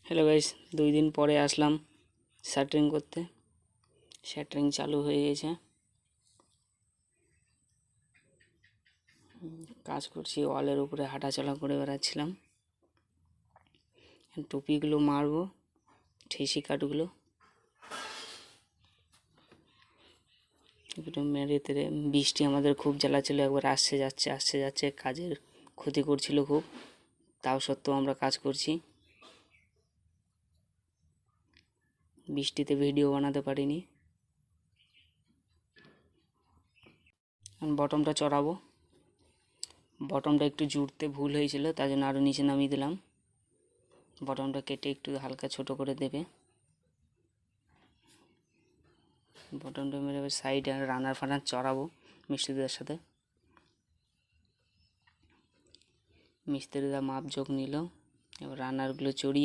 Hello guys, 2 দিন পরে আসলাম shuttering করতে। শাটারিং চালু হয়ে গেছে, কাজ করছি। ওয়ালের উপরে হাঁটাচলা করে বেড়াচ্ছিলাম। টুপিগুলো মারবো, ঠেসি কাঠগুলো এগুলো মেরে তেরে। বৃষ্টি আমাদের খুব জ্বালা ছিল, একবার আসছে যাচ্ছে কাজের ক্ষতি করছিল খুব। তাও সত্ত্বেও আমরা কাজ করছি। বৃষ্টিতে ভিডিও বানাতে পারিনি। বটমটা চড়াবো। বটমটা একটু জুড়তে ভুল হয়েছিল, তার জন্য আরও নিচে নামিয়ে দিলাম। বটমটা কেটে একটু হালকা ছোট করে দেবে। বটমটা মেরে সাইডে রানার ফানার চড়াবো মিস্ত্রিদের সাথে। মিস্ত্রিরা মাপ যোগ নিল, এবার রানারগুলো চড়িয়ে